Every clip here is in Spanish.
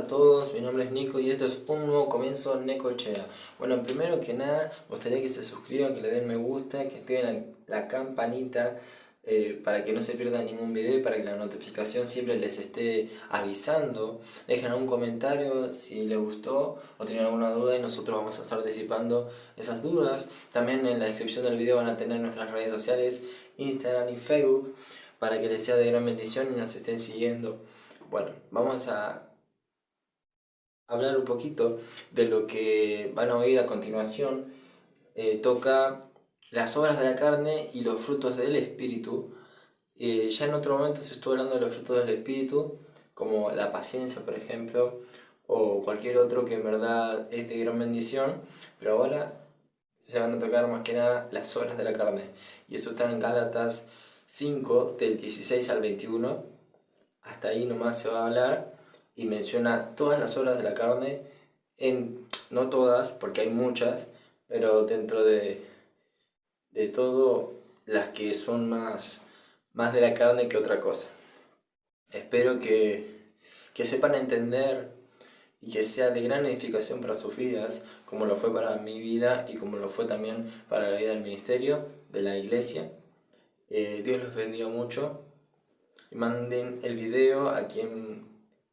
a todos, mi nombre es Nico y esto es un nuevo comienzo Necochea. Bueno, primero que nada, me gustaría que se suscriban, que le den me gusta, que activen la campanita para que no se pierda ningún video y para que la notificación siempre les esté avisando. Dejen un comentario si les gustó o tienen alguna duda y nosotros vamos a estar disipando esas dudas. También en la descripción del video van a tener nuestras redes sociales, Instagram y Facebook, para que les sea de gran bendición y nos estén siguiendo. Bueno, vamos a hablar un poquito de lo que van a oír a continuación. Toca las obras de la carne y los frutos del Espíritu. Ya en otro momento se estuvo hablando de los frutos del Espíritu, como la paciencia, por ejemplo, o cualquier otro que en verdad es de gran bendición, pero ahora se van a tocar más que nada las obras de la carne. Y eso está en Gálatas 5, del 16 al 21. Hasta ahí nomás se va a hablar y menciona todas las obras de la carne, no todas, porque hay muchas, pero dentro de todo, las que son más de la carne que otra cosa. Espero que sepan entender y que sea de gran edificación para sus vidas, como lo fue para mi vida y como lo fue también para la vida del ministerio, de la iglesia. Dios los bendiga mucho. Y manden el video a quien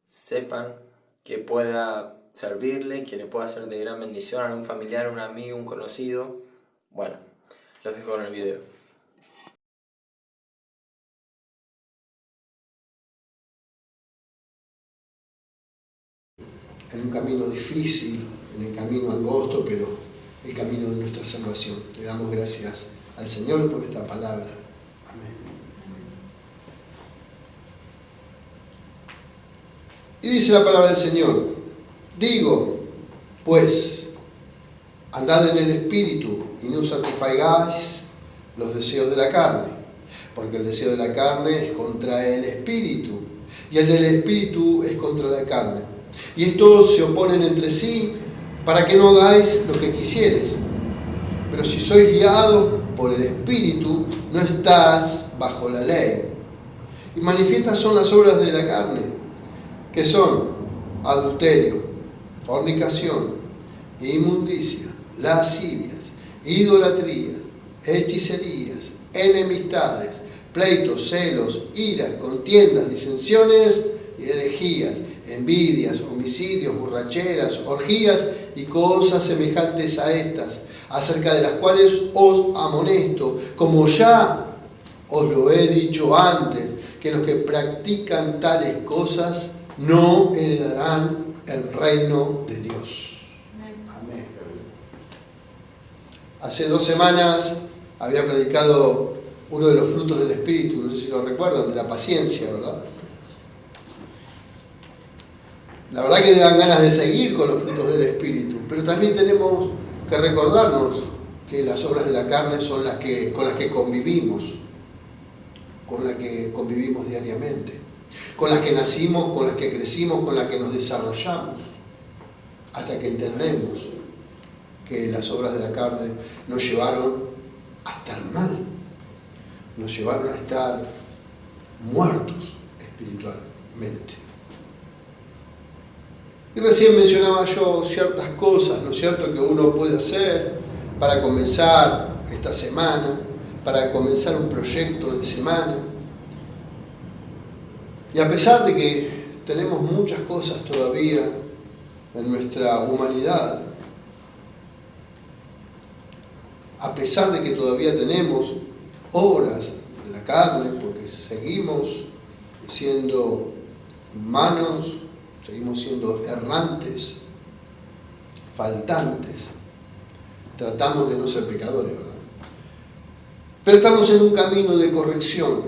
sepan que pueda servirle, que le pueda ser de gran bendición, a algún familiar, un amigo, un conocido. Bueno, los dejo con el video. En un camino difícil, en el camino angosto, pero el camino de nuestra salvación. Le damos gracias al Señor por esta palabra. Amén. Y dice la palabra del Señor: digo, pues, andad en el Espíritu y no satisfagáis los deseos de la carne, porque el deseo de la carne es contra el Espíritu, y el del Espíritu es contra la carne. Y estos se oponen entre sí, para que no hagáis lo que quisieres. Pero si sois guiados por el Espíritu, no estás bajo la ley. Y manifiestas son las obras de la carne, que son adulterio, fornicación, inmundicia, lascivias, idolatría, hechicerías, enemistades, pleitos, celos, iras, contiendas, disensiones y herejías, envidias, homicidios, borracheras, orgías y cosas semejantes a estas, acerca de las cuales os amonesto, como ya os lo he dicho antes, que los que practican tales cosas no heredarán el reino de Dios. Amén. Hace 2 semanas había predicado uno de los frutos del Espíritu, no sé si lo recuerdan, de la paciencia, ¿verdad? La verdad que dan ganas de seguir con los frutos del Espíritu, pero también tenemos que recordarnos que las obras de la carne son con las que convivimos diariamente, con las que nacimos, con las que crecimos, con las que nos desarrollamos, hasta que entendemos que las obras de la carne nos llevaron a estar mal, nos llevaron a estar muertos espiritualmente. Y recién mencionaba yo ciertas cosas, ¿no es cierto?, que uno puede hacer para comenzar esta semana, para comenzar un proyecto de semana. Y a pesar de que tenemos muchas cosas todavía en nuestra humanidad, a pesar de que todavía tenemos obras de la carne, porque seguimos siendo humanos, seguimos siendo errantes, faltantes, tratamos de no ser pecadores, ¿verdad? Pero estamos en un camino de corrección.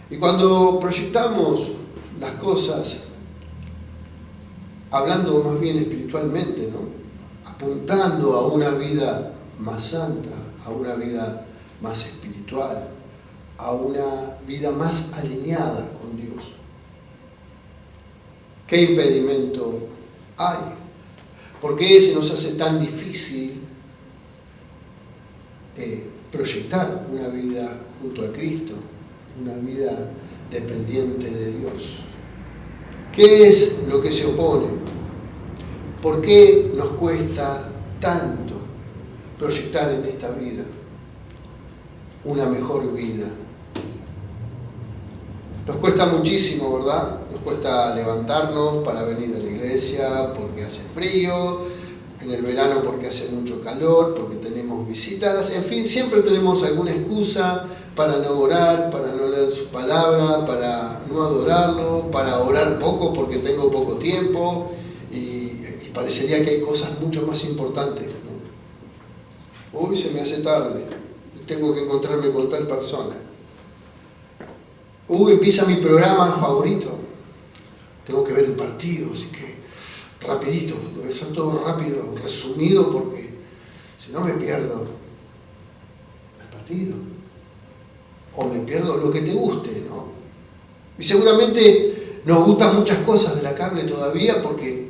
Y cuando proyectamos las cosas, hablando más bien espiritualmente, ¿no?, apuntando a una vida más santa, a una vida más espiritual, a una vida más alineada con Dios, ¿qué impedimento hay? ¿Por qué se nos hace tan difícil proyectar una vida junto a Cristo, una vida dependiente de Dios? ¿Qué es lo que se opone? ¿Por qué nos cuesta tanto proyectar en esta vida una mejor vida? Nos cuesta muchísimo, ¿verdad? Nos cuesta levantarnos para venir a la iglesia porque hace frío, en el verano porque hace mucho calor, porque tenemos visitas, en fin, siempre tenemos alguna excusa para no orar, para no leer su palabra, para no adorarlo, para orar poco porque tengo poco tiempo y parecería que hay cosas mucho más importantes, ¿no? Hoy se me hace tarde, tengo que encontrarme con tal persona. Empieza mi programa favorito, tengo que ver el partido, así que rapidito, lo voy a hacer todo rápido, resumido, porque si no me pierdo el partido, o me pierdo lo que te guste, ¿no? Y seguramente nos gustan muchas cosas de la carne todavía porque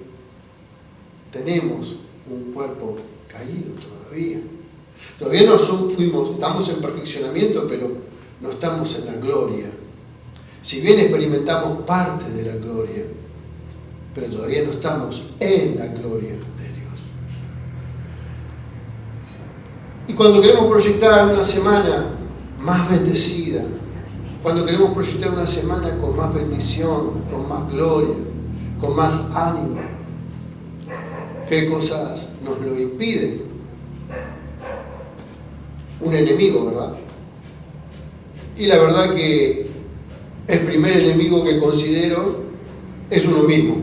tenemos un cuerpo caído todavía. Todavía no estamos en perfeccionamiento, pero no estamos en la gloria. Si bien experimentamos parte de la gloria, pero todavía no estamos en la gloria de Dios. Y cuando queremos proyectar una semana más bendecida, cuando queremos proyectar una semana con más bendición, con más gloria, con más ánimo, ¿qué cosas nos lo impiden? Un enemigo, ¿verdad? Y la verdad que el primer enemigo que considero es uno mismo.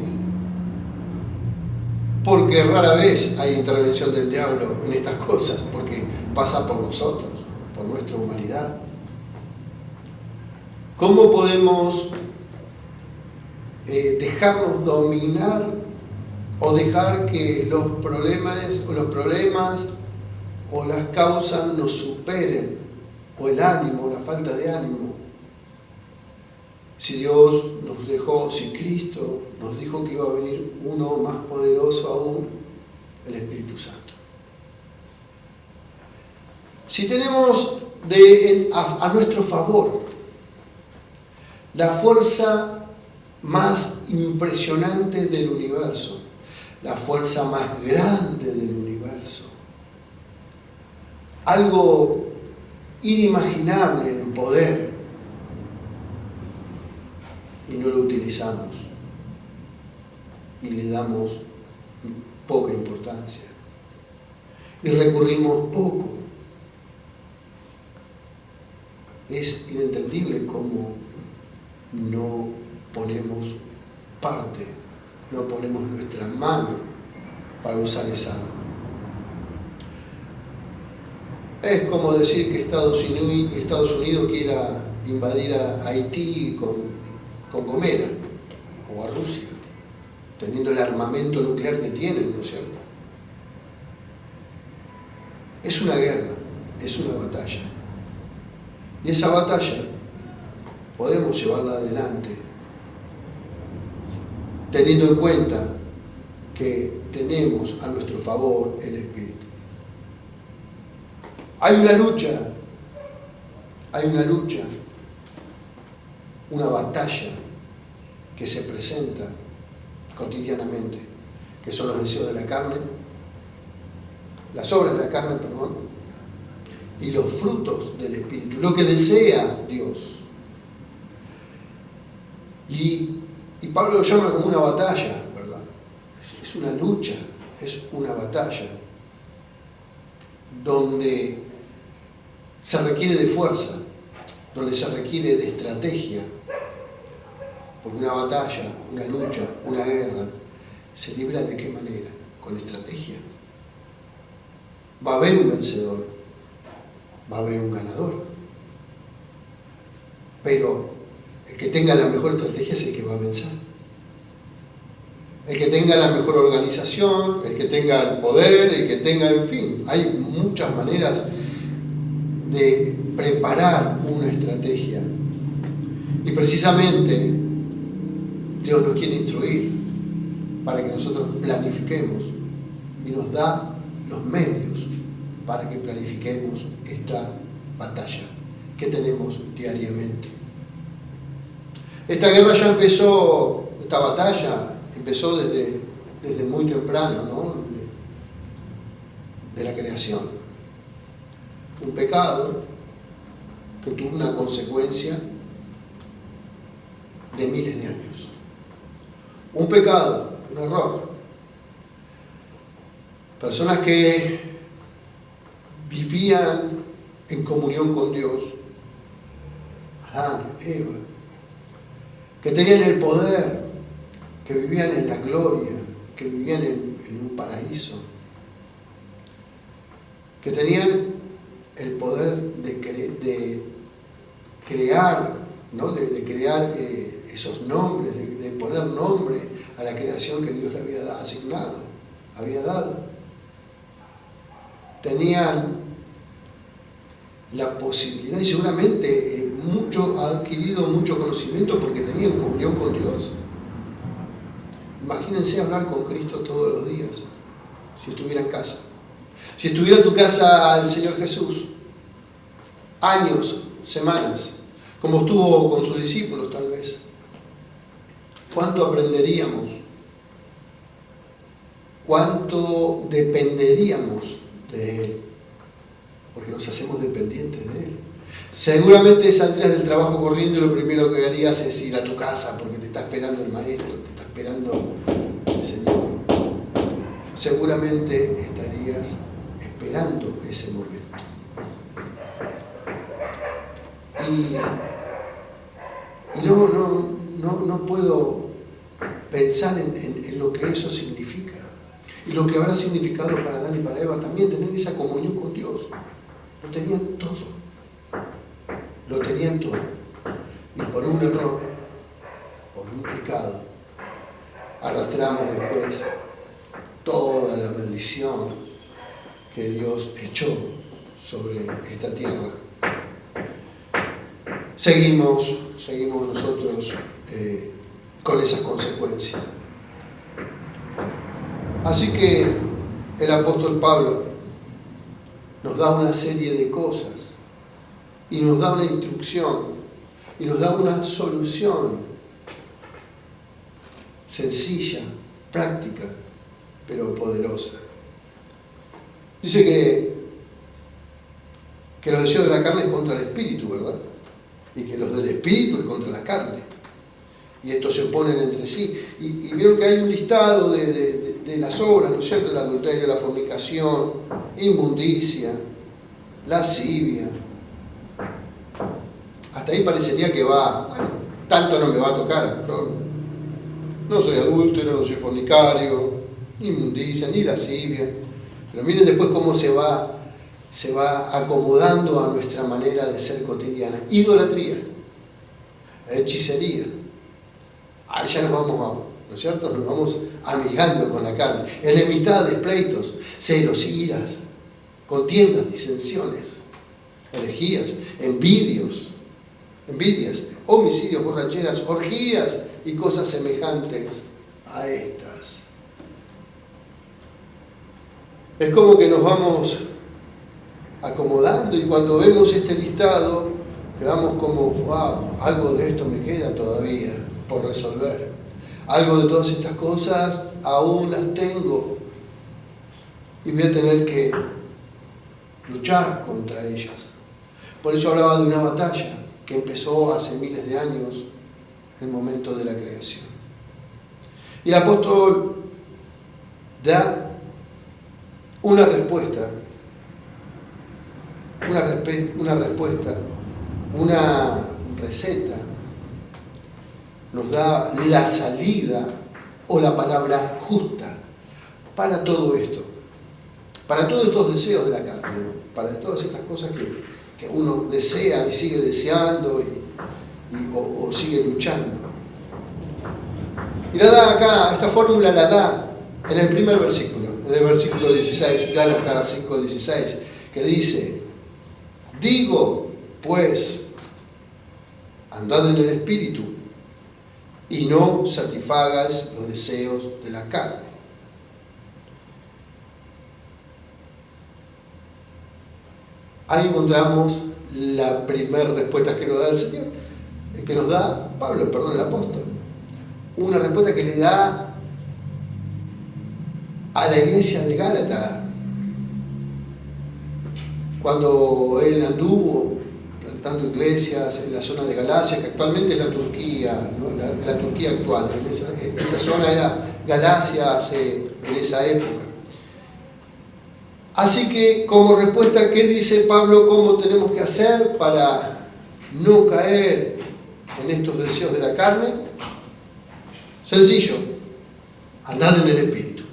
Porque rara vez hay intervención del diablo en estas cosas, porque pasa por nosotros, por nuestra humanidad. ¿Cómo podemos dejarnos dominar o dejar que los problemas o las causas nos superen, o el ánimo, la falta de ánimo? Si Dios nos dejó, si Cristo nos dijo que iba a venir uno más poderoso aún, el Espíritu Santo. Si tenemos a nuestro favor la fuerza más impresionante del universo, la fuerza más grande del universo, algo inimaginable en poder, y no lo utilizamos y le damos poca importancia y recurrimos poco. Es inentendible cómo no ponemos parte, no ponemos nuestra mano para usar esa arma. Es como decir que Estados Unidos quiera invadir a Haití con Gomera, o a Rusia, teniendo el armamento nuclear que tienen, ¿no es cierto? Es una guerra, es una batalla. Y esa batalla podemos llevarla adelante, teniendo en cuenta que tenemos a nuestro favor el Espíritu. Hay una lucha, una batalla que se presenta cotidianamente, que son los deseos de la carne, las obras de la carne, perdón, y los frutos del Espíritu, lo que desea Dios. Y Pablo lo llama como una batalla, ¿verdad? Es una lucha, es una batalla, donde se requiere de fuerza, donde se requiere de estrategia, porque una batalla, una lucha, una guerra, se libra ¿de qué manera? Con estrategia. Va a haber un vencedor, va a haber un ganador, pero el que tenga la mejor estrategia es el que va a vencer. El que tenga la mejor organización, el que tenga el poder, el que tenga, en fin, hay muchas maneras de preparar una estrategia. Y precisamente Dios nos quiere instruir para que nosotros planifiquemos y nos da los medios para que planifiquemos esta batalla que tenemos diariamente. Esta guerra ya empezó esta batalla empezó desde muy temprano, ¿no? De la creación. Un pecado que tuvo una consecuencia de miles de años. Un pecado, un error. Personas que vivían en comunión con Dios, Adán, Eva, que tenían el poder, que vivían en la gloria, que vivían en un paraíso, que tenían el poder de crear, ¿no? de crear esos nombres, de poner nombre a la creación que Dios le había asignado, había dado. Tenían la posibilidad, y seguramente ha adquirido mucho conocimiento porque tenían comunión con Dios. Imagínense hablar con Cristo todos los días, si estuviera en casa. Si estuviera en tu casa el Señor Jesús, años, semanas, como estuvo con sus discípulos tal vez, ¿cuánto aprenderíamos? ¿Cuánto dependeríamos de Él? Porque nos hacemos dependientes de Él. Seguramente saldrías del trabajo corriendo y lo primero que harías es ir a tu casa porque te está esperando el maestro, te está esperando el Señor. Seguramente estarías esperando ese momento. Y no puedo pensar en lo que eso significa. Y lo que habrá significado para Adán y para Eva también, tener esa comunión con Dios. Lo tenían todo. Lo tenían todo. Y por un error, por un pecado, arrastramos después toda la maldición que Dios echó sobre esta tierra. Seguimos nosotros con esas consecuencias. Así que el apóstol Pablo nos da una serie de cosas y nos da una instrucción y nos da una solución sencilla, práctica, pero poderosa. Dice que los deseos de la carne es contra el espíritu, ¿verdad? Y que los del espíritu es contra la carne. Y estos se oponen entre sí. Y vieron que hay un listado de las obras, ¿no es cierto? El adulterio, la fornicación, inmundicia, lascivia. Hasta ahí parecería que va, bueno, tanto no me va a tocar. No soy adúltero, no soy fornicario, ni inmundicia, ni lascivia. Pero miren después cómo se va acomodando a nuestra manera de ser cotidiana. Idolatría, hechicería. Ahí ya nos vamos, ¿no es cierto? Nos vamos amigando con la carne. Enemistades, pleitos, celos, iras, contiendas, disensiones, herejías, envidias, homicidios, borracheras, orgías y cosas semejantes a estas. Es como que nos vamos acomodando y cuando vemos este listado quedamos como, wow, algo de esto me queda todavía por resolver. Algo de todas estas cosas aún las tengo y voy a tener que luchar contra ellas. Por eso hablaba de una batalla que empezó hace miles de años, en el momento de la creación. Y el apóstol da una respuesta, una receta, nos da la salida o la palabra justa para todo esto, para todos estos deseos de la carne, ¿no? Para todas estas cosas que uno desea y sigue deseando o sigue luchando. Y la da acá, esta fórmula la da en el primer versículo, en el versículo 16, Gálatas 5:16, que dice: digo, pues, andad en el Espíritu y no satisfagáis los deseos de la carne. Ahí encontramos la primera respuesta que nos da el Señor, que nos da Pablo, el apóstol. una respuesta que le da a la iglesia de Gálatas, cuando él anduvo plantando iglesias en la zona de Galacia, que actualmente es la Turquía, ¿no? la Turquía actual. Esa zona era Galacia en esa época. Así que, como respuesta, ¿qué dice Pablo? ¿Cómo tenemos que hacer para no caer en estos deseos de la carne? Sencillo, andad en el Espíritu.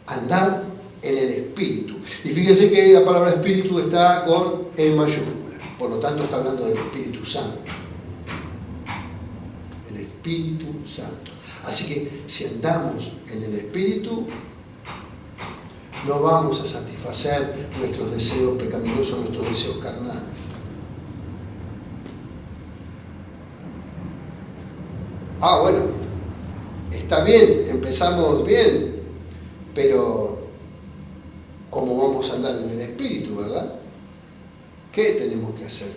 Andad en el Espíritu. Y fíjense que la palabra Espíritu está con E mayúscula, por lo tanto está hablando del Espíritu Santo. El Espíritu Santo. Así que si andamos en el Espíritu, no vamos a satisfacer nuestros deseos pecaminosos, nuestros deseos carnales. Bueno, está bien, empezamos bien, pero ¿cómo vamos a andar en el Espíritu, verdad? ¿Qué tenemos que hacer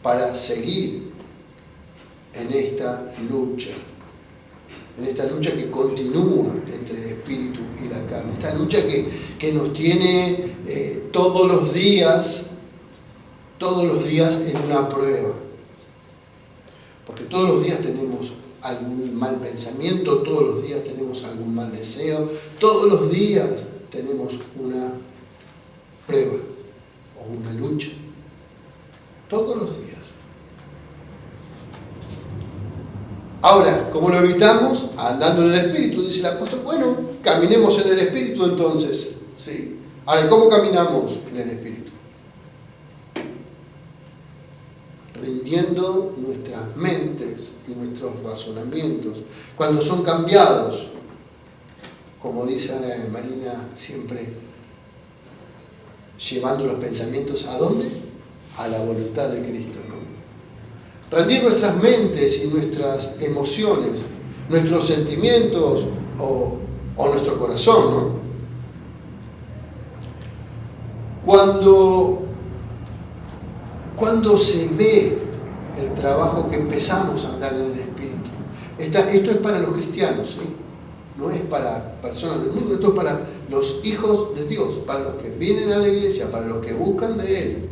para seguir en esta lucha? En esta lucha que continúa entre el Espíritu y la carne. Esta lucha que nos tiene todos los días en una prueba. Porque todos los días tenemos algún mal pensamiento, todos los días tenemos algún mal deseo, todos los días tenemos una prueba o una lucha. Todos los días. Ahora, ¿cómo lo evitamos? Andando en el Espíritu, dice el apóstol. Bueno, caminemos en el Espíritu entonces. ¿Sí? Ahora, ¿cómo caminamos en el Espíritu? Rindiendo nuestras mentes y nuestros razonamientos. Cuando son cambiados, como dice Marina siempre, llevando los pensamientos ¿a dónde? A la voluntad de Cristo, ¿no? Rendir nuestras mentes y nuestras emociones, nuestros sentimientos o nuestro corazón, ¿no? Cuando se ve el trabajo que empezamos a andar en el Espíritu. Esto es para los cristianos, ¿sí? No es para personas del mundo, esto es para los hijos de Dios, para los que vienen a la iglesia, para los que buscan de Él.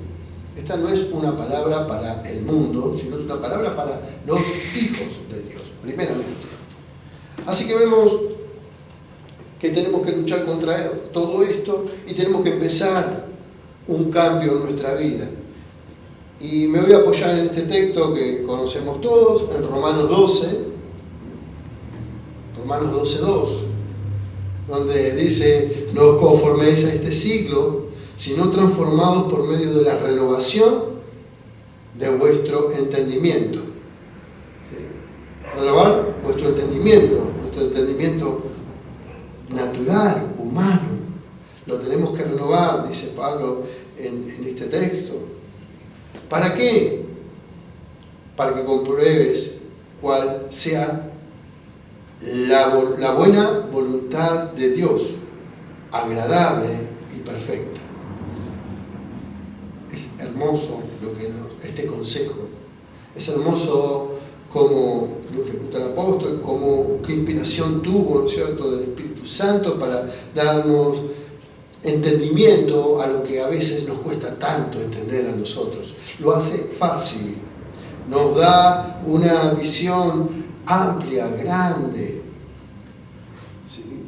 Esta no es una palabra para el mundo, sino es una palabra para los hijos de Dios, primeramente. Así que vemos que tenemos que luchar contra todo esto y tenemos que empezar un cambio en nuestra vida. Y me voy a apoyar en este texto que conocemos todos, en Romanos 12:2, donde dice: no os conforméis a este siglo, sino transformados por medio de la renovación de vuestro entendimiento. ¿Sí? Renovar vuestro entendimiento natural, humano. Lo tenemos que renovar, dice Pablo en este texto. ¿Para qué? Para que compruebes cuál sea la buena voluntad de Dios, agradable y perfecta. Es hermoso este consejo. Es hermoso cómo lo ejecuta el apóstol, qué inspiración tuvo, ¿no es cierto?, del Espíritu Santo para darnos entendimiento a lo que a veces nos cuesta tanto entender a nosotros. Lo hace fácil, nos da una visión amplia, grande. ¿Sí?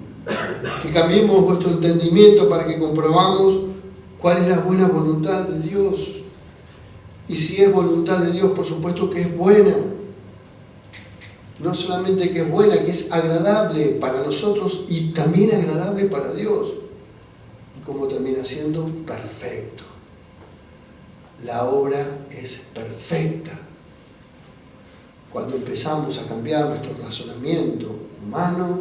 Que cambiemos vuestro entendimiento para que comprobamos cuál es la buena voluntad de Dios. Y si es voluntad de Dios, por supuesto que es buena. No solamente que es buena, que es agradable para nosotros y también agradable para Dios. Y como termina siendo perfecto. La obra es perfecta. Cuando empezamos a cambiar nuestro razonamiento humano,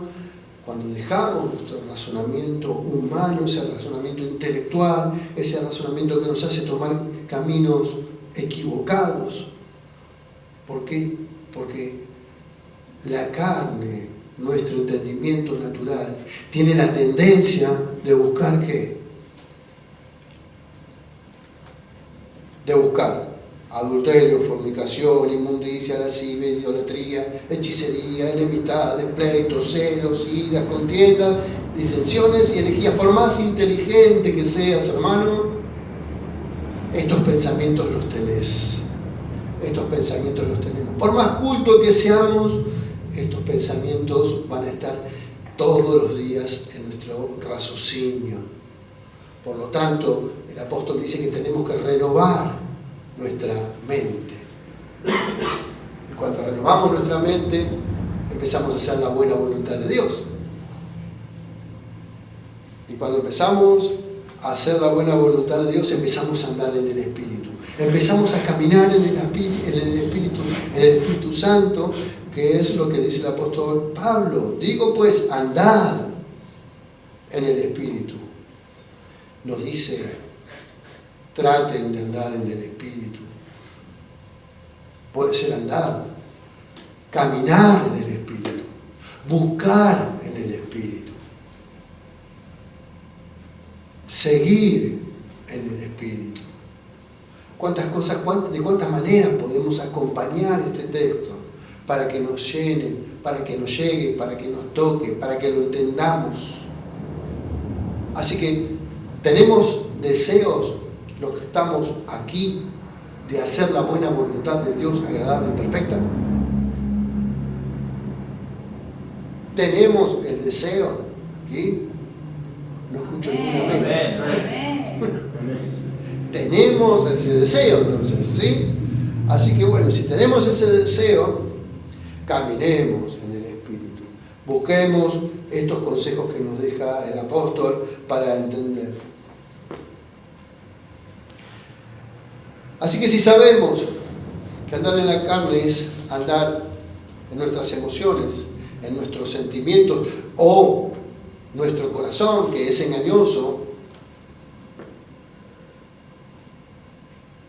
cuando dejamos nuestro razonamiento humano, ese razonamiento intelectual, ese razonamiento que nos hace tomar caminos equivocados. ¿Por qué? Porque la carne, nuestro entendimiento natural, tiene la tendencia de buscar ¿qué? De buscar adulterio, fornicación, fornicación, inmundicia, lascivia, idolatría, hechicería, enemistades, pleitos, celos, iras, contiendas, disensiones y herejías. Por más inteligente que seas, hermano, estos pensamientos los tenés. Estos pensamientos los tenemos. Por más culto que seamos, estos pensamientos van a estar todos los días en nuestro raciocinio. Por lo tanto, el apóstol dice que tenemos que renovar nuestra mente. Y cuando renovamos nuestra mente, empezamos a hacer la buena voluntad de Dios. Y cuando empezamos a hacer la buena voluntad de Dios, empezamos a andar en el Espíritu. Empezamos a caminar en el Espíritu Santo, que es lo que dice el apóstol Pablo. Digo pues, andad en el Espíritu. Nos dice, traten de andar en el Espíritu. Puede ser andar, caminar en el Espíritu, buscar en el Espíritu, seguir en el Espíritu. De cuántas maneras podemos acompañar este texto para que nos llene, para que nos llegue, para que nos toque, para que lo entendamos. Así que tenemos deseos, los que estamos aquí, de hacer la buena voluntad de Dios agradable y perfecta. Tenemos el deseo, ¿sí? No escucho ninguna amén. Tenemos ese deseo, entonces, ¿sí? Así que bueno, si tenemos ese deseo, caminemos en el Espíritu. Busquemos estos consejos que nos deja el apóstol para entender. Así que si sabemos que andar en la carne es andar en nuestras emociones, en nuestros sentimientos o nuestro corazón, que es engañoso,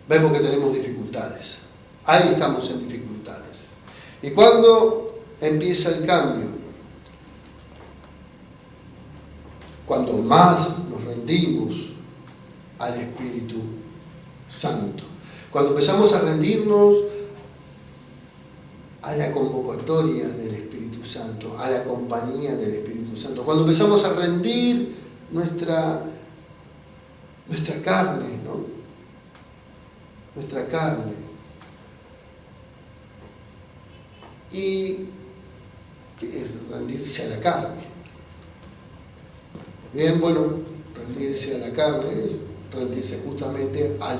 vemos que tenemos dificultades. Ahí estamos en dificultades. ¿Y cuándo empieza el cambio? Cuando más nos rendimos al Espíritu Santo. Cuando empezamos a rendirnos a la convocatoria del Espíritu Santo, a la compañía del Espíritu Santo. Cuando empezamos a rendir nuestra carne, ¿no? Nuestra carne. ¿Y qué es rendirse a la carne? Bien, bueno, rendirse a la carne es rendirse justamente a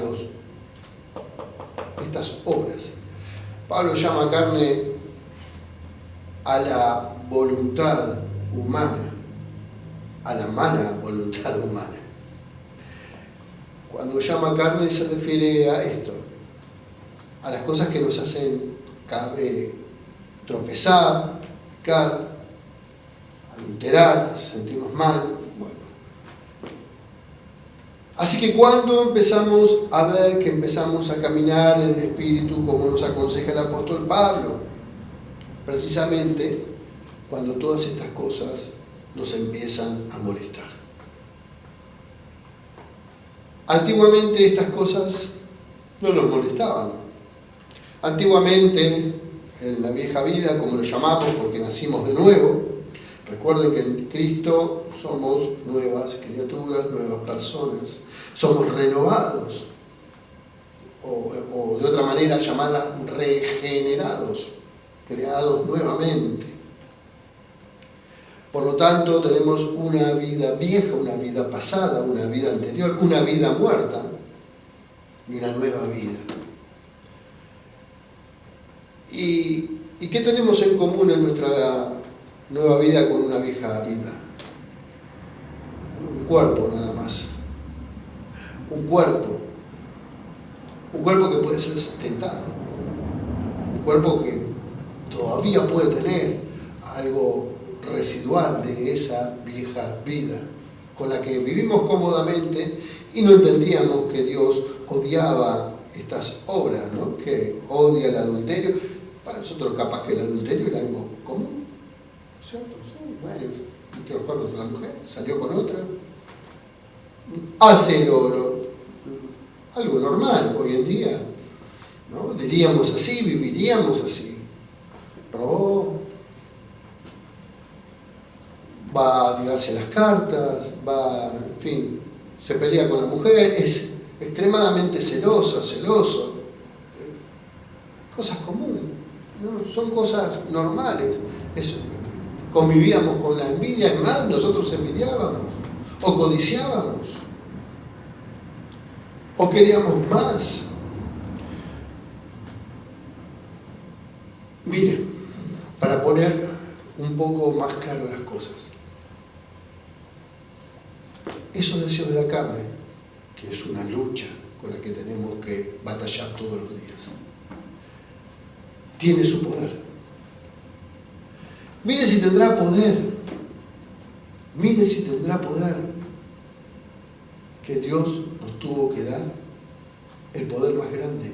estas obras. Pablo llama carne a la voluntad humana, a la mala voluntad humana. Cuando llama carne se refiere a esto, a las cosas que nos hacen tropezar, pecar, adulterar, sentirnos mal. Bueno. Así que cuando empezamos a ver que empezamos a caminar en el Espíritu, como nos aconseja el apóstol Pablo, precisamente cuando todas estas cosas nos empiezan a molestar. Antiguamente estas cosas no nos molestaban. Antiguamente, en la vieja vida, como lo llamamos porque nacimos de nuevo, recuerden que en Cristo somos nuevas criaturas, nuevas personas, somos renovados, o de otra manera llamada regenerados, creados nuevamente. Por lo tanto, tenemos una vida vieja, una vida pasada, una vida anterior, una vida muerta y una nueva vida. ¿Y qué tenemos en común en nuestra nueva vida con una vieja vida? Un cuerpo nada más. Un cuerpo que puede ser tentado. Un cuerpo que todavía puede tener algo residual de esa vieja vida con la que vivimos cómodamente y no entendíamos que Dios odiaba estas obras, ¿no? Que odia el adulterio. Para nosotros capaz que el adulterio era algo común, ¿cierto? Sí, bueno, entre los cuerpos de la mujer, salió con otra. Hace algo normal hoy en día. ¿no? Diríamos así, viviríamos así. Robó, va a tirarse las cartas, en fin, se pelea con la mujer, es extremadamente celoso. Cosas comunes, ¿no? Son cosas normales. Convivíamos con la envidia, es más, nosotros envidiábamos, o codiciábamos, o queríamos más. Miren, para poner un poco más claro las cosas, esos deseos de la carne, que es una lucha con la que tenemos que batallar todos los días, tiene su poder. Mire si tendrá poder. Mire si tendrá poder. Que Dios nos tuvo que dar el poder más grande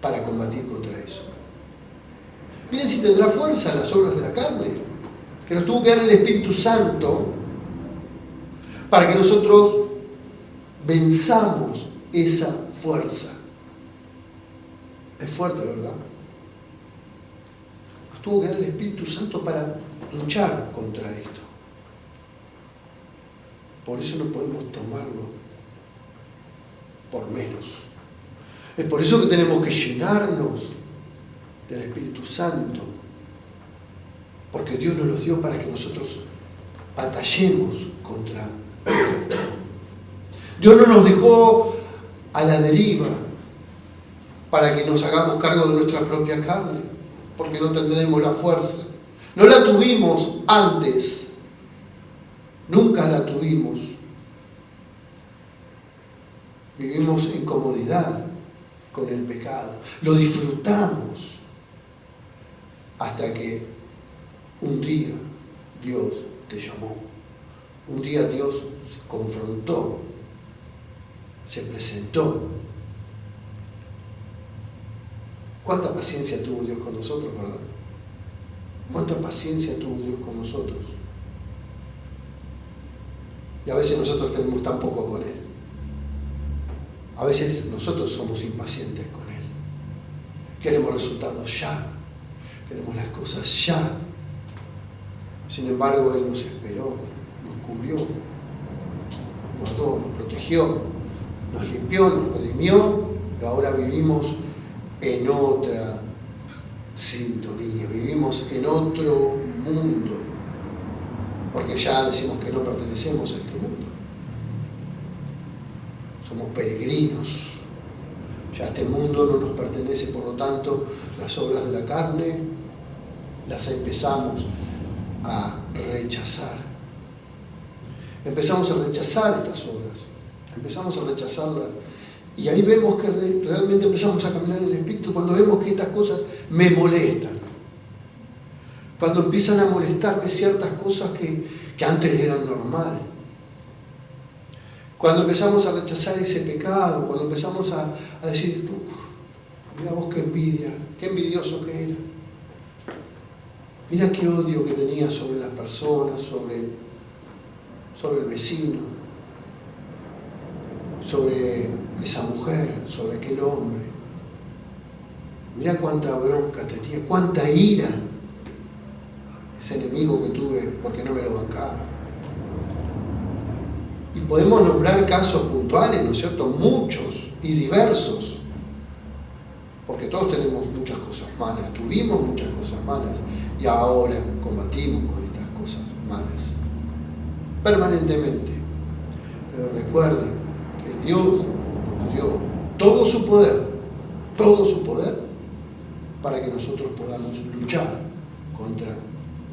para combatir contra eso. Miren si tendrá fuerza las obras de la carne. Que nos tuvo que dar el Espíritu Santo para que nosotros venzamos esa fuerza. Es fuerte, ¿verdad? Tuvo que dar el Espíritu Santo para luchar contra esto. Por eso no podemos tomarlo por menos. Es por eso que tenemos que llenarnos del Espíritu Santo, porque Dios nos lo dio para que nosotros batallemos contra esto. Dios no nos dejó a la deriva para que nos hagamos cargo de nuestra propia carne, porque no tendremos la fuerza. No la tuvimos antes. Nunca la tuvimos. Vivimos en comodidad con el pecado. Lo disfrutamos hasta que un día Dios te llamó. Un día Dios se confrontó, se presentó. ¿Cuánta paciencia tuvo Dios con nosotros, verdad? ¿Cuánta paciencia tuvo Dios con nosotros? Y a veces nosotros tenemos tan poco con Él. A veces nosotros somos impacientes con Él. Queremos resultados ya. Queremos las cosas ya. Sin embargo, Él nos esperó, nos cubrió, nos guardó, nos protegió, nos limpió, nos redimió, y ahora vivimos en otra sintonía, vivimos en otro mundo, porque ya decimos que no pertenecemos a este mundo, somos peregrinos, ya este mundo no nos pertenece, por lo tanto las obras de la carne las empezamos a rechazar, empezamos a rechazar estas obras, empezamos a rechazarlas. Y ahí vemos que realmente empezamos a caminar en el Espíritu cuando vemos que estas cosas me molestan. Cuando empiezan a molestarme ciertas cosas que antes eran normal. Cuando empezamos a rechazar ese pecado, cuando empezamos a decir, mira vos qué envidia, qué envidioso que era. Mira qué odio que tenía sobre las personas, sobre el vecino, sobre esa mujer, sobre aquel hombre. Mira cuánta bronca tenía, cuánta ira, ese enemigo que tuve porque no me lo bancaba. Y podemos nombrar casos puntuales, ¿no es cierto? Muchos y diversos, porque todos tenemos muchas cosas malas, tuvimos muchas cosas malas y ahora combatimos con estas cosas malas permanentemente. Pero recuerden que Dios nos dio todo su poder para que nosotros podamos luchar contra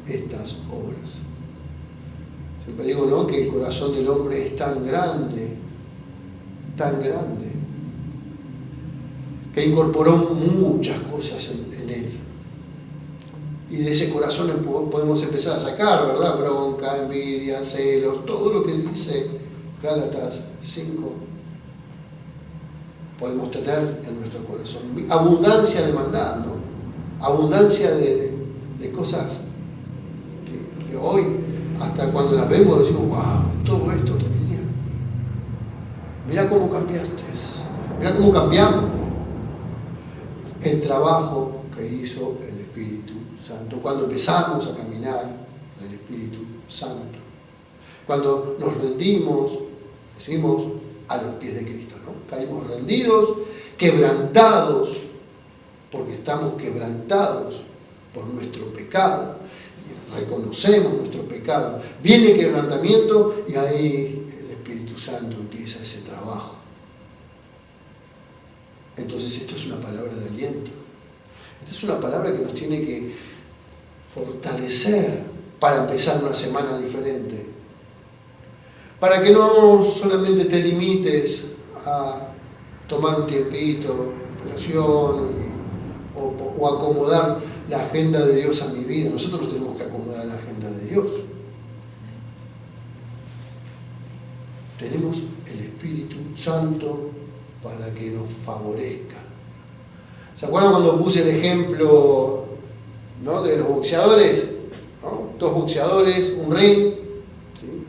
estas obras. Siempre digo, ¿no?, que el corazón del hombre es tan grande, que incorporó muchas cosas en él. Y de ese corazón podemos empezar a sacar, ¿verdad? Bronca, envidia, celos, todo lo que dice Gálatas 5. Podemos tener en nuestro corazón abundancia de maldad, ¿no? Abundancia de cosas que hoy, hasta cuando las vemos, decimos, wow, todo esto tenía. Mira cómo cambiaste, mira cómo cambiamos. el trabajo que hizo el Espíritu Santo. Cuando empezamos a caminar en el Espíritu Santo. Cuando nos rendimos, estuvimos a los pies de Cristo, ¿no? Caímos rendidos, quebrantados, porque estamos quebrantados por nuestro pecado. Y reconocemos nuestro pecado. Viene quebrantamiento y ahí el Espíritu Santo empieza ese trabajo. Entonces esto es una palabra de aliento. Esta es una palabra que nos tiene que fortalecer para empezar una semana diferente. Para que no solamente te limites a tomar un tiempito de oración o acomodar la agenda de Dios a mi vida. Nosotros tenemos que acomodar la agenda de Dios. Tenemos el Espíritu Santo para que nos favorezca. ¿Se acuerdan cuando puse el ejemplo, ¿no?, de los boxeadores? ¿No? Dos boxeadores, un ring. ¿Sí?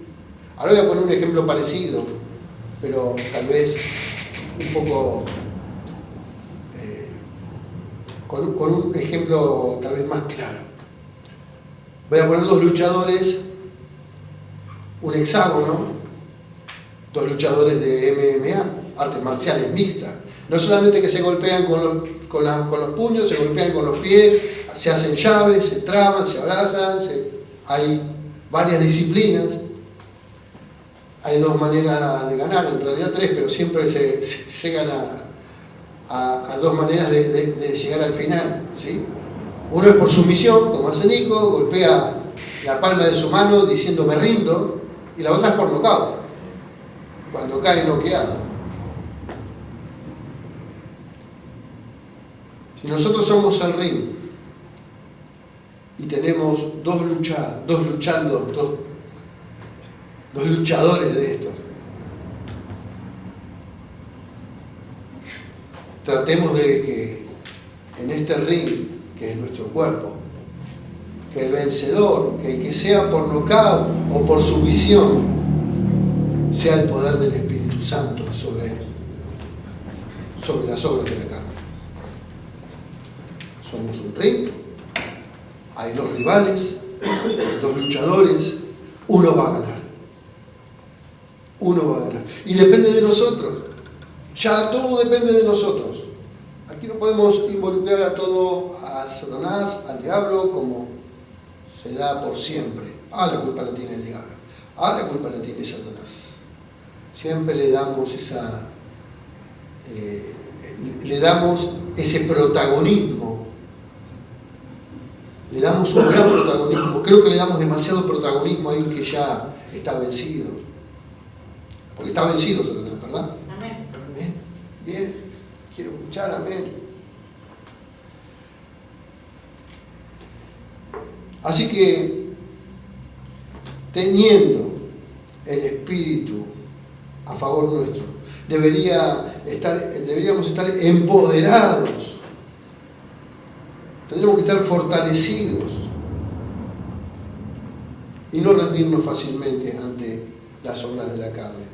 Ahora voy a poner un ejemplo parecido, pero tal vez un poco con un ejemplo tal vez más claro. Voy a poner dos luchadores, un hexágono, dos luchadores de MMA, artes marciales mixtas. No solamente que se golpean con los puños, se golpean con los pies, se hacen llaves, se traban, se abrazan, hay varias disciplinas. Hay dos maneras de ganar, en realidad tres, pero siempre se llegan a dos maneras de llegar al final, ¿sí? Uno es por sumisión, como hace Nico, golpea la palma de su mano diciendo me rindo, y la otra es por nocaut, cuando cae noqueado. Si nosotros somos el ring y tenemos dos luchadores de estos, tratemos de que en este ring, que es nuestro cuerpo, que el vencedor, que el que sea por nocaut o por sumisión, sea el poder del Espíritu Santo sobre las obras de la carne. Somos un ring, hay dos rivales, hay dos luchadores, uno va a ganar. Uno va a ganar. Y depende de nosotros. Ya todo depende de nosotros. Aquí no podemos involucrar a todo a Satanás, al diablo, como se da por siempre. La culpa la tiene el diablo. La culpa la tiene Satanás. Siempre le damos ese protagonismo. Le damos un gran protagonismo. Creo que le damos demasiado protagonismo a alguien que ya está vencido. Porque está vencido Satanás, ¿verdad? Amén. Amén. Bien. Quiero escuchar amén. Así que, teniendo el Espíritu a favor nuestro, deberíamos estar empoderados. Tendremos que estar fortalecidos y no rendirnos fácilmente ante las obras de la carne.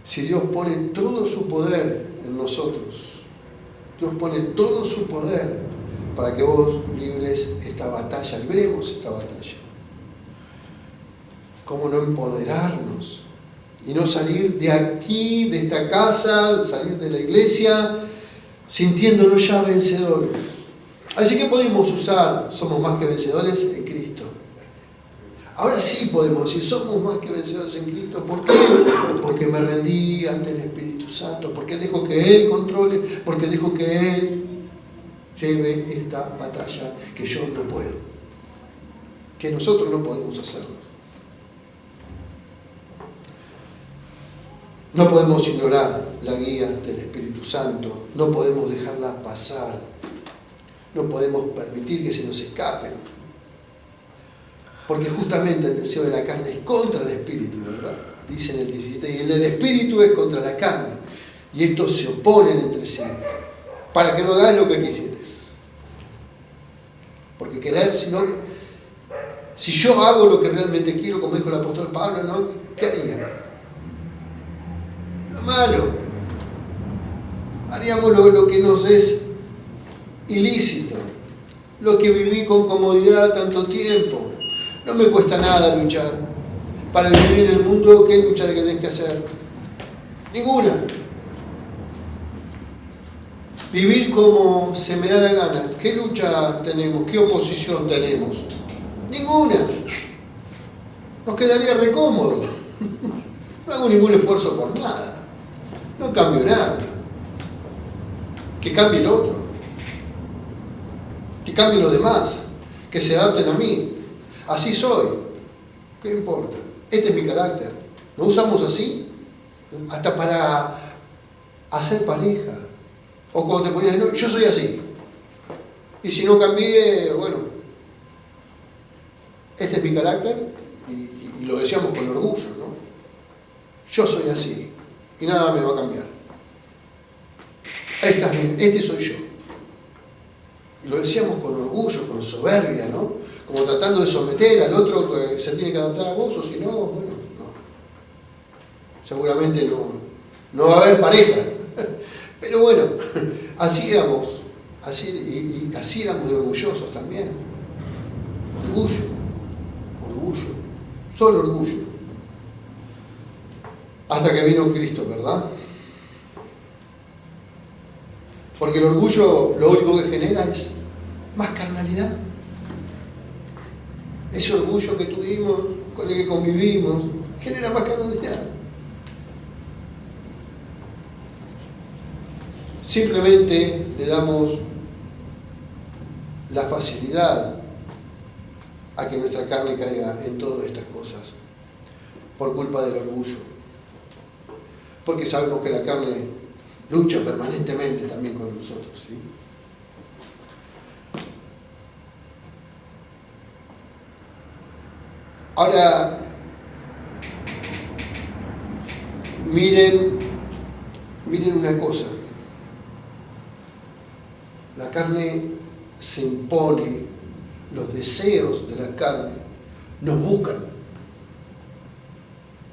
Si Dios pone todo su poder en nosotros, Dios pone todo su poder para que vos libremos esta batalla. ¿Cómo no empoderarnos? Y no salir de aquí, de esta casa, salir de la iglesia, sintiéndonos ya vencedores. Así que podemos usar, somos más que vencedores en Cristo. Ahora sí podemos decir, somos más que vencedores en Cristo. ¿Por qué? Porque me rendí ante el Espíritu Santo, porque dejo que Él controle, porque dejo que Él lleve esta batalla que yo no puedo, que nosotros no podemos hacerlo. No podemos ignorar la guía del Espíritu Santo, no podemos dejarla pasar, no podemos permitir que se nos escapen. Porque justamente el deseo de la carne es contra el Espíritu, ¿verdad? Dice en el 17, y el del Espíritu es contra la carne. Y estos se oponen entre sí, para que no hagas lo que quisieres. Porque querer, si yo hago lo que realmente quiero, como dijo el apóstol Pablo, ¿no? ¿Qué haría? Lo malo. Haríamos lo que nos es ilícito, lo que viví con comodidad tanto tiempo. No me cuesta nada luchar. Para vivir en el mundo, ¿qué lucha que tenés que hacer? Ninguna. Vivir como se me da la gana. ¿Qué lucha tenemos? ¿Qué oposición tenemos? Ninguna. Nos quedaría recómodo. No hago ningún esfuerzo por nada. No cambio nada. Que cambie el otro. Que cambien los demás. Que se adapten a mí. Así soy. ¿Qué importa? Este es mi carácter. ¿Lo usamos así? Hasta para hacer pareja. O cuando te ponías, no, yo soy así. Y si no cambié, bueno, este es mi carácter. Y lo decíamos con orgullo, ¿no? Yo soy así. Y nada me va a cambiar. Este soy yo. Y lo decíamos con orgullo, con soberbia, ¿no? Como tratando de someter al otro que se tiene que adaptar a vos, o si no, bueno, no. Seguramente no va a haber pareja. Pero bueno, así éramos, así éramos de orgullosos también. Orgullo, solo orgullo. Hasta que vino Cristo, ¿verdad? Porque el orgullo lo único que genera es más carnalidad. Ese orgullo que tuvimos, con el que convivimos, genera más carnalidad. Simplemente le damos la facilidad a que nuestra carne caiga en todas estas cosas por culpa del orgullo. Porque sabemos que la carne lucha permanentemente también con nosotros, ¿sí? Ahora, miren una cosa. La carne se impone, los deseos de la carne nos buscan.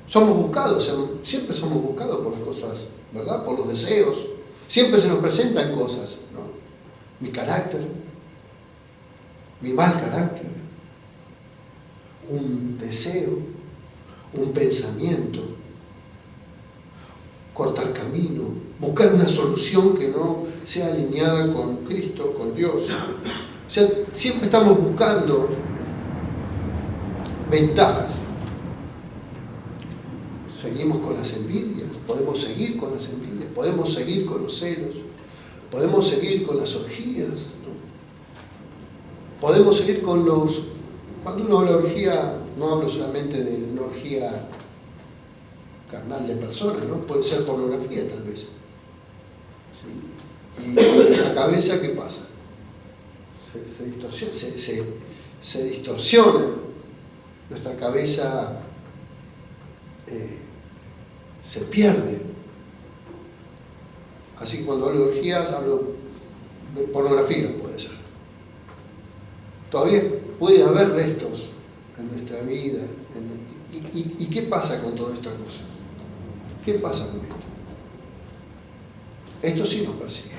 Somos buscados, siempre somos buscados por las cosas, ¿verdad? Por los deseos. Siempre se nos presentan cosas, ¿no? Mi carácter, mi mal carácter, un deseo, un pensamiento, cortar camino, buscar una solución que no sea alineada con Cristo, con Dios. O sea, siempre estamos buscando ventajas. Seguimos con las envidias, podemos seguir con las envidias, podemos seguir con los celos, podemos seguir con las orgías, ¿no? Podemos seguir con los... Cuando uno habla de orgía, no hablo solamente de una orgía carnal de personas, ¿no? Puede ser pornografía tal vez. ¿Sí? Y en nuestra cabeza, ¿qué pasa? Se distorsiona. Nuestra cabeza se pierde. Así que cuando hablo de orgías, hablo de pornografía, puede ser. Todavía puede haber restos en nuestra vida. ¿Y qué pasa con toda esta cosa? ¿Qué pasa con esto? Esto sí nos persigue.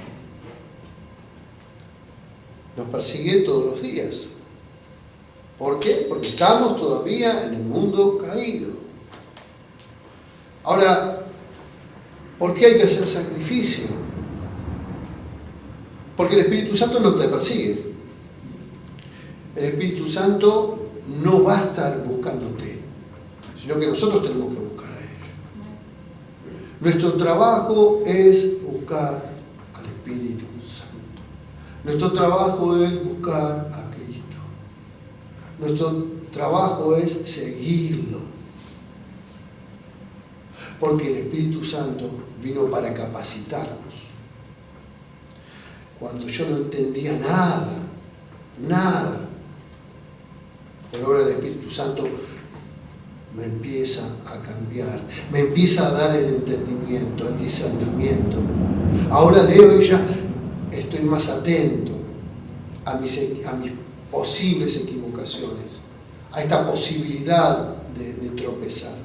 Nos persigue todos los días. ¿Por qué? Porque estamos todavía en el mundo caído. Ahora, ¿por qué hay que hacer sacrificio? Porque el Espíritu Santo no te persigue. El Espíritu Santo no va a estar buscándote, sino que nosotros tenemos que buscar a Él. Nuestro trabajo es buscar al Espíritu Santo. Nuestro trabajo es buscar a Cristo. Nuestro trabajo es seguirlo. Porque el Espíritu Santo vino para capacitarnos. Cuando yo no entendía nada, por obra del Espíritu Santo me empieza a cambiar, me empieza a dar el entendimiento, el discernimiento. Ahora leo y ya estoy más atento a mis posibles equivocaciones, a esta posibilidad de tropezar.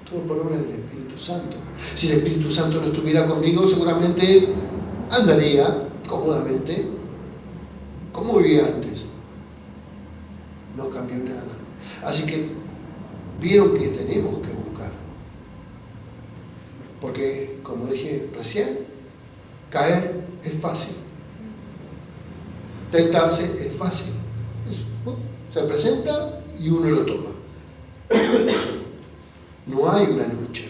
Todo por obra del Espíritu Santo. Si el Espíritu Santo no estuviera conmigo, seguramente andaría cómodamente como vivía antes. No cambió nada. Así que vieron que tenemos que buscar. Porque, como dije recién, caer es fácil. Tentarse es fácil. Se presenta y uno lo toma. No hay una lucha.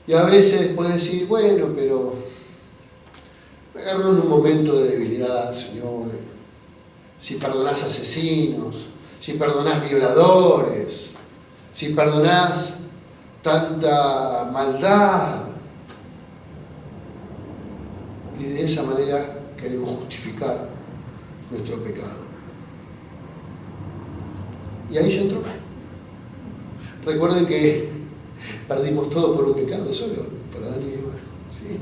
Y a veces puedes decir, bueno, pero me agarró en un momento de debilidad, Señor. Si perdonás asesinos, si perdonás violadores, si perdonás tanta maldad. Y de esa manera queremos justificar nuestro pecado. Y ahí ya entró. Recuerden que perdimos todo por un pecado solo, por Adán y Eva. ¿Sí?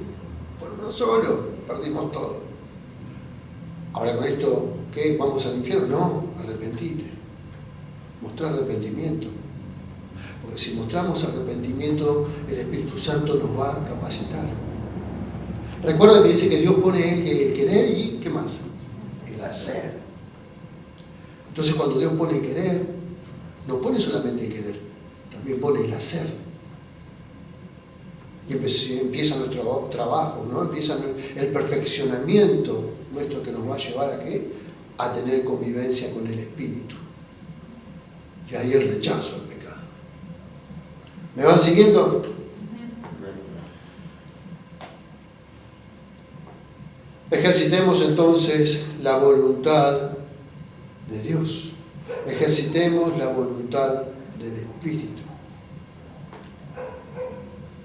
Por uno solo perdimos todo. Ahora con esto, ¿qué? ¿Vamos al infierno? No, arrepentite. Mostrá arrepentimiento. Porque si mostramos arrepentimiento, el Espíritu Santo nos va a capacitar. Recuerda que dice que Dios pone el querer y ¿qué más? El hacer. Entonces cuando Dios pone el querer, no pone solamente el querer, también pone el hacer. Y empieza nuestro trabajo, ¿no? Empieza el perfeccionamiento nuestro que nos va a llevar a ¿qué? A tener convivencia con el Espíritu. Y ahí el rechazo al pecado. ¿Me van siguiendo? Ejercitemos entonces la voluntad de Dios. Ejercitemos la voluntad del Espíritu.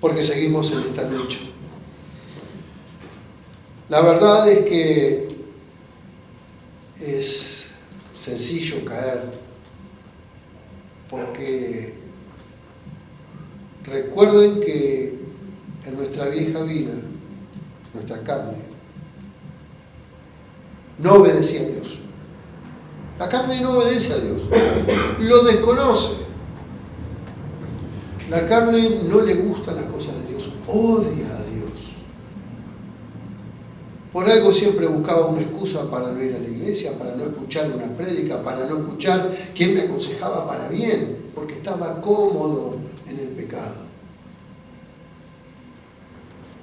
Porque seguimos en esta lucha. La verdad es que es sencillo caer, porque recuerden que en nuestra vieja vida, nuestra carne, no obedecía a Dios. La carne no obedece a Dios, lo desconoce. La carne no le gustan las cosas de Dios, odia a Dios. Por algo siempre buscaba una excusa para no ir a la iglesia, para no escuchar una prédica, para no escuchar quién me aconsejaba para bien, porque estaba cómodo en el pecado.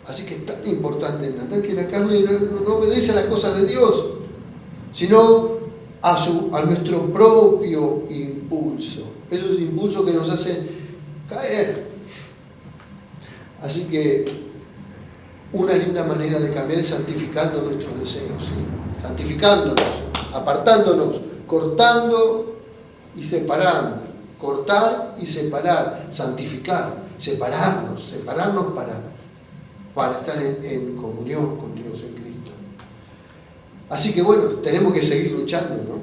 Así que es tan importante entender que la carne no obedece a las cosas de Dios, sino a nuestro propio impulso. Esos impulsos que nos hacen caer. Así que una linda manera de cambiar es santificando nuestros deseos, ¿sí? Santificándonos, apartándonos, cortando y separando. Cortar y separar, santificar, separarnos para estar en comunión con Dios, en Cristo. Así que bueno, tenemos que seguir luchando, ¿no?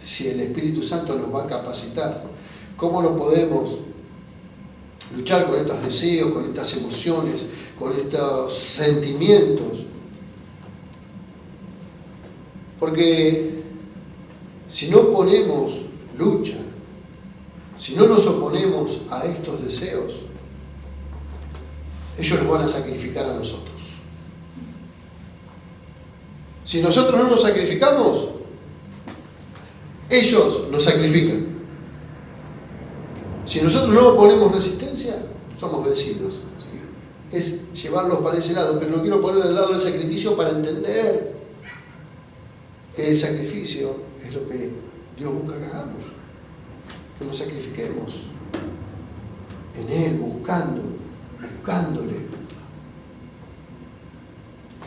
Si el Espíritu Santo nos va a capacitar, ¿cómo no podemos luchar con estos deseos, con estas emociones, con estos sentimientos? Porque si no ponemos lucha, si no nos oponemos a estos deseos, ellos nos van a sacrificar a nosotros. Si nosotros no nos sacrificamos, ellos nos sacrifican. Si nosotros no oponemos resistencia, somos vencidos, ¿sí? Es llevarlos para ese lado, pero lo quiero poner del lado del sacrificio para entender que el sacrificio es lo que Dios busca que hagamos, que nos sacrifiquemos en Él, buscándole.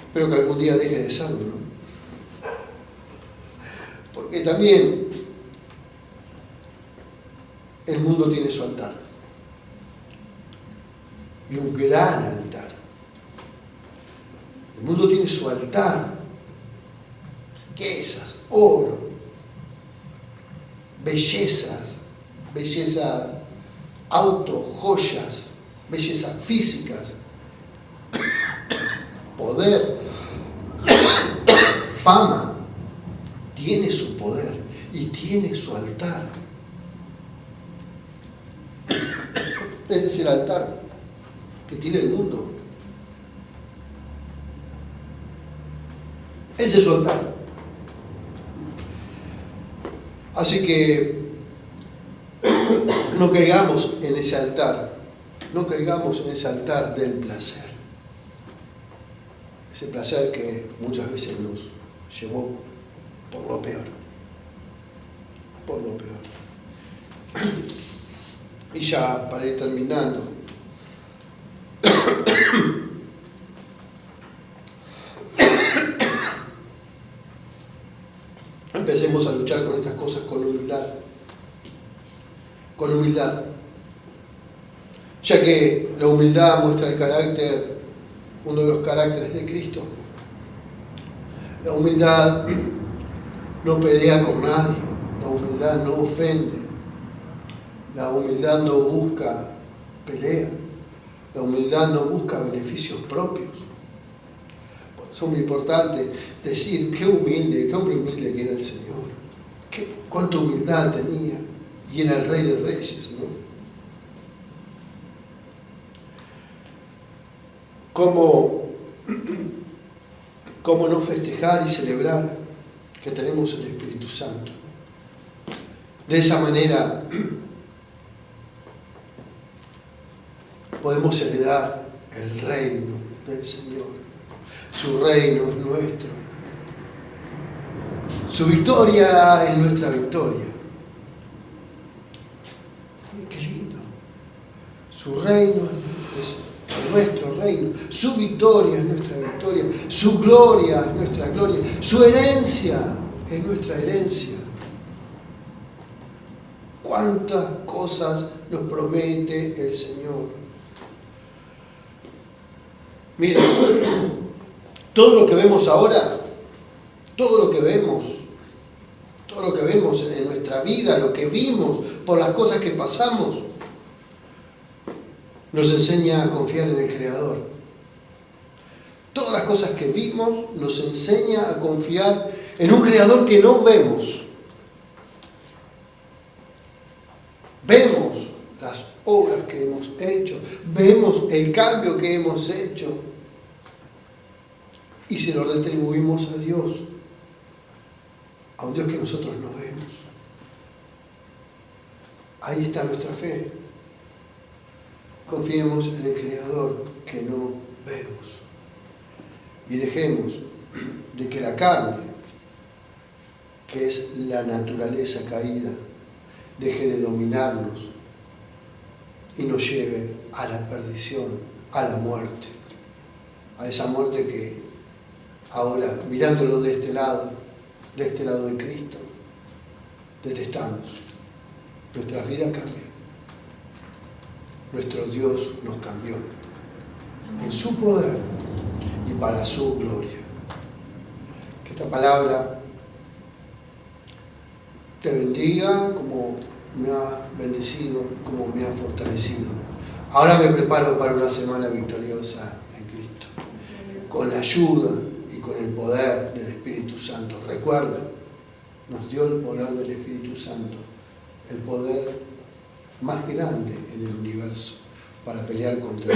Espero que algún día deje de serlo, ¿no? Porque también el mundo tiene su altar, y un gran altar. El mundo tiene su altar, riquezas, oro, belleza, autos, joyas, bellezas físicas, poder, fama. Tiene su poder y tiene su altar. Ese es el altar que tiene el mundo. Ese es su altar. Así que no caigamos en ese altar. No caigamos en ese altar del placer. Ese placer que muchas veces nos llevó por lo peor. Por lo peor. Y ya para ir terminando. Empecemos a luchar con estas cosas con humildad. Con humildad. Ya que la humildad muestra el carácter, uno de los caracteres de Cristo. La humildad no pelea con nadie, la humildad no ofende, la humildad no busca pelea, la humildad no busca beneficios propios. Por eso es muy importante decir qué humilde, qué hombre humilde que era el Señor, cuánta humildad tenía, y era el Rey de Reyes, ¿no? ¿Cómo no festejar y celebrar que tenemos el Espíritu Santo? De esa manera podemos heredar el reino del Señor. Su reino es nuestro. Su victoria es nuestra victoria. Qué lindo. Su reino es nuestro reino, su victoria es nuestra victoria, su gloria es nuestra gloria, su herencia es nuestra herencia. Cuántas cosas nos promete el Señor. Mira, todo lo que vemos ahora, todo lo que vemos en nuestra vida, lo que vimos por las cosas que pasamos, nos enseña a confiar en el Creador. Todas las cosas que vimos nos enseña a confiar en un Creador que no vemos. Vemos las obras que hemos hecho, vemos el cambio que hemos hecho y se lo retribuimos a Dios, a un Dios que nosotros no vemos. Ahí está nuestra fe. Confiemos en el Creador que no vemos y dejemos de que la carne, que es la naturaleza caída, deje de dominarnos y nos lleve a la perdición, a la muerte, a esa muerte que ahora, mirándolo de este lado de Cristo, detestamos. Nuestras vidas cambian. Nuestro Dios nos cambió en su poder y para su gloria. Que esta palabra te bendiga como me ha bendecido, como me ha fortalecido. Ahora me preparo para una semana victoriosa en Cristo, con la ayuda y con el poder del Espíritu Santo. Recuerda, nos dio el poder del Espíritu Santo, el poder más grande en el universo para pelear contra